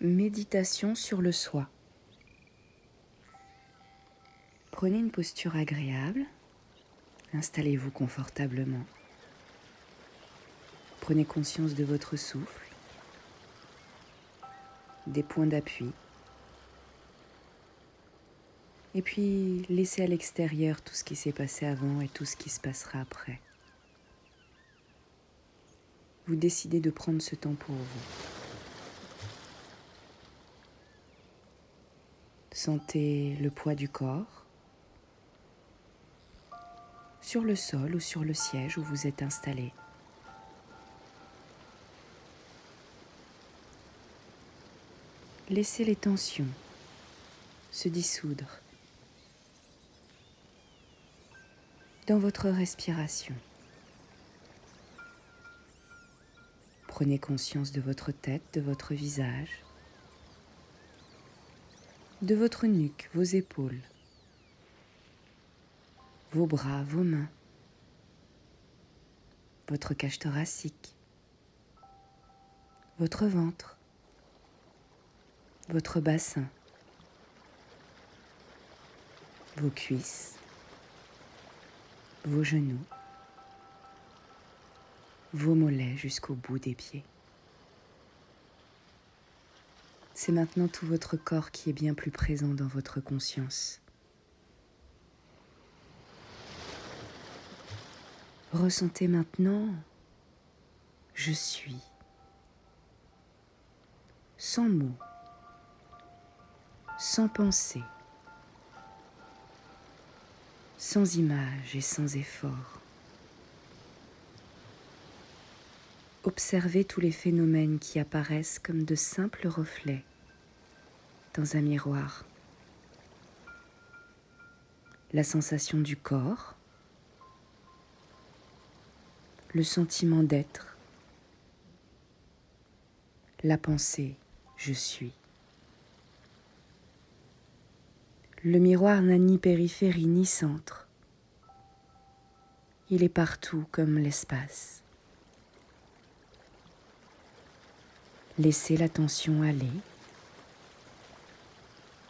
Méditation sur le soi. Prenez une posture agréable, installez-vous confortablement. Prenez conscience de votre souffle, des points d'appui, et puis laissez à l'extérieur tout ce qui s'est passé avant et tout ce qui se passera après. Vous décidez de prendre ce temps pour vous. Sentez le poids du corps sur le sol ou sur le siège où vous êtes installé. Laissez les tensions se dissoudre dans votre respiration. Prenez conscience de votre tête, de votre visage, de votre nuque, vos épaules, vos bras, vos mains, votre cage thoracique, votre ventre, votre bassin, vos cuisses, vos genoux, vos mollets jusqu'au bout des pieds. C'est maintenant tout votre corps qui est bien plus présent dans votre conscience. Ressentez maintenant « je suis » sans mots, sans pensée, sans image et sans effort. Observez tous les phénomènes qui apparaissent comme de simples reflets dans un miroir. La sensation du corps, le sentiment d'être, la pensée « je suis ». Le miroir n'a ni périphérie ni centre. Il est partout comme l'espace. Laissez l'attention aller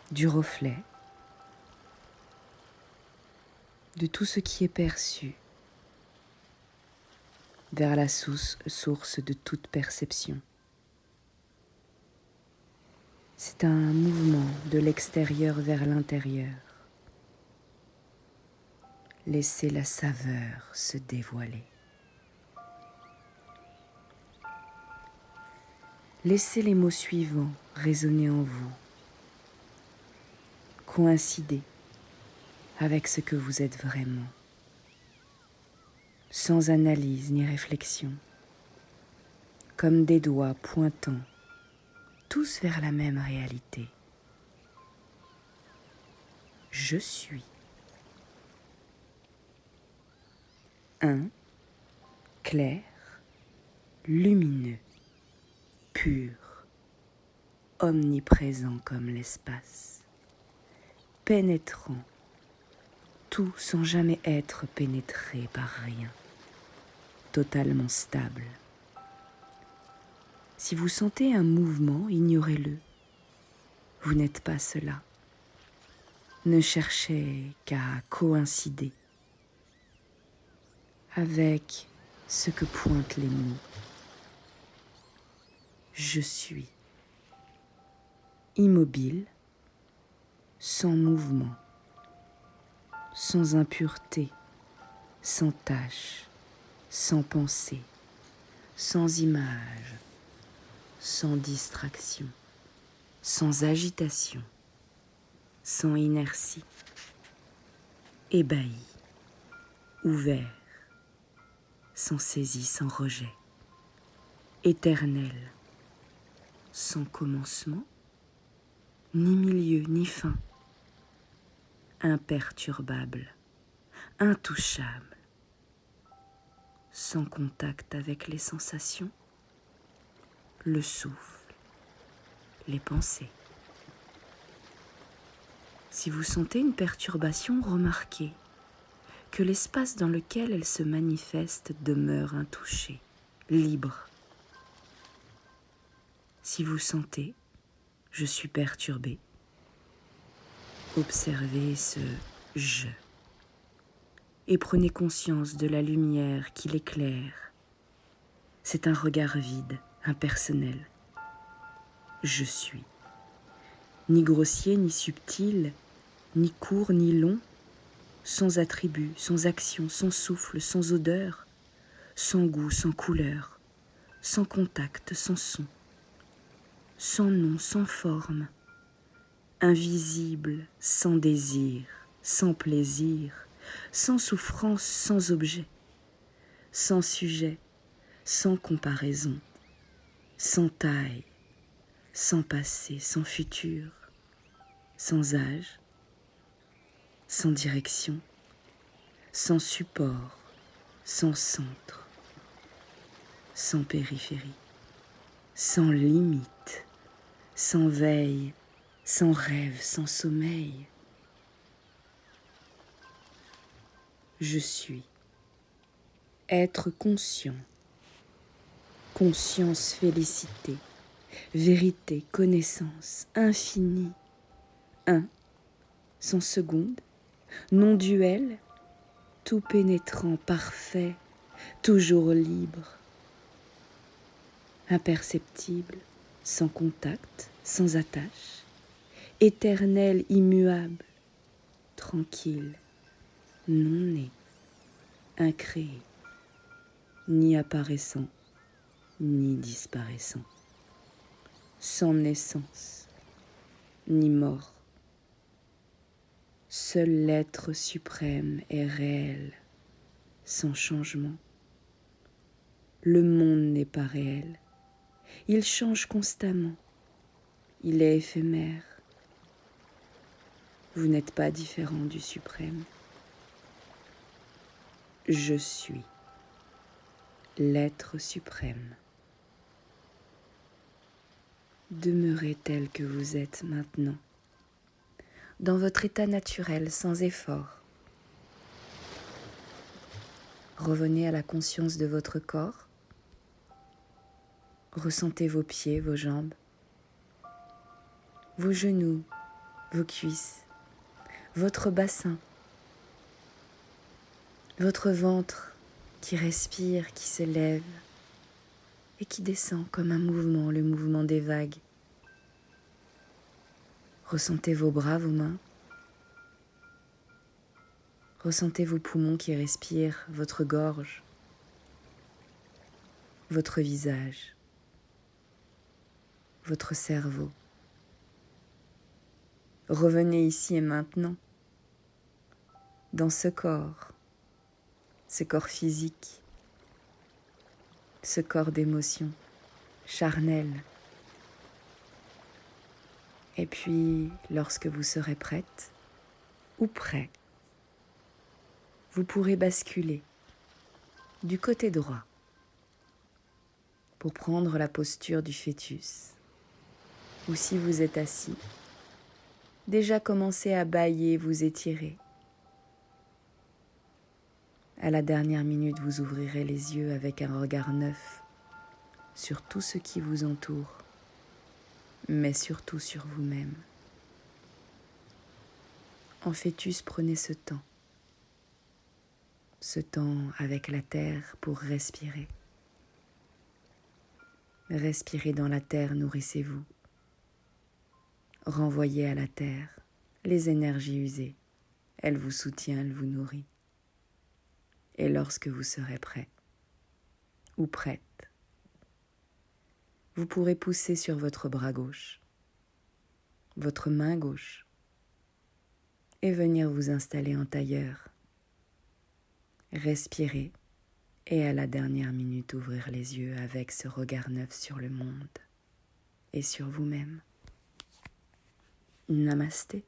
du reflet, de tout ce qui est perçu, vers la source de toute perception. C'est un mouvement de l'extérieur vers l'intérieur. Laissez la saveur se dévoiler. Laissez les mots suivants résonner en vous, coïncider avec ce que vous êtes vraiment, sans analyse ni réflexion, comme des doigts pointant tous vers la même réalité. Je suis. 1. Clair, lumineux, pur, omniprésent comme l'espace, pénétrant, tout sans jamais être pénétré par rien, totalement stable. Si vous sentez un mouvement, ignorez-le. Vous n'êtes pas cela. Ne cherchez qu'à coïncider avec ce que pointent les mots. Je suis immobile, sans mouvement, sans impureté, sans tache, sans pensée, sans image, sans distraction, sans agitation, sans inertie, ébahi, ouvert, sans saisie, sans rejet, éternel, sans commencement, ni milieu, ni fin, imperturbable, intouchable, sans contact avec les sensations, le souffle, les pensées. Si vous sentez une perturbation, remarquez que l'espace dans lequel elle se manifeste demeure intouché, libre. Si vous sentez je suis perturbé. Observez ce « je » et prenez conscience de la lumière qui l'éclaire. C'est un regard vide, impersonnel. Je suis. Ni grossier, ni subtil, ni court, ni long, sans attribut, sans action, sans souffle, sans odeur, sans goût, sans couleur, sans contact, sans son, sans nom, sans forme, invisible, sans désir, sans plaisir, sans souffrance, sans objet, sans sujet, sans comparaison, sans taille, sans passé, sans futur, sans âge, sans direction, sans support, sans centre, sans périphérie, sans limite, sans veille, sans rêve, sans sommeil. Je suis. Être conscient. Conscience, félicité, vérité, connaissance, infini. Un, sans seconde, non duel, tout pénétrant, parfait, toujours libre. Imperceptible, sans contact, sans attache, éternel, immuable, tranquille, non né, incréé, ni apparaissant, ni disparaissant, sans naissance, ni mort. Seul l'être suprême est réel, sans changement. Le monde n'est pas réel, il change constamment, il est éphémère. Vous n'êtes pas différent du suprême. Je suis l'être suprême. Demeurez tel que vous êtes maintenant, dans votre état naturel, sans effort. Revenez à la conscience de votre corps. Ressentez vos pieds, vos jambes, vos genoux, vos cuisses, votre bassin, votre ventre qui respire, qui se lève et qui descend comme un mouvement, le mouvement des vagues. Ressentez vos bras, vos mains. Ressentez vos poumons qui respirent, votre gorge, votre visage, votre cerveau. Revenez ici et maintenant, dans ce corps physique, ce corps d'émotion, charnel. Et puis, lorsque vous serez prête ou prêt, vous pourrez basculer du côté droit pour prendre la posture du fœtus. Ou si vous êtes assis, déjà commencez à bâiller, vous étirer. À la dernière minute, vous ouvrirez les yeux avec un regard neuf sur tout ce qui vous entoure, mais surtout sur vous-même. En fœtus, prenez ce temps avec la terre pour respirer. Respirez dans la terre, nourrissez-vous. Renvoyez à la terre les énergies usées. Elle vous soutient, elle vous nourrit. Et lorsque vous serez prêt ou prête, vous pourrez pousser sur votre bras gauche, votre main gauche, et venir vous installer en tailleur. Respirez et à la dernière minute ouvrir les yeux avec ce regard neuf sur le monde et sur vous-même. Namasté.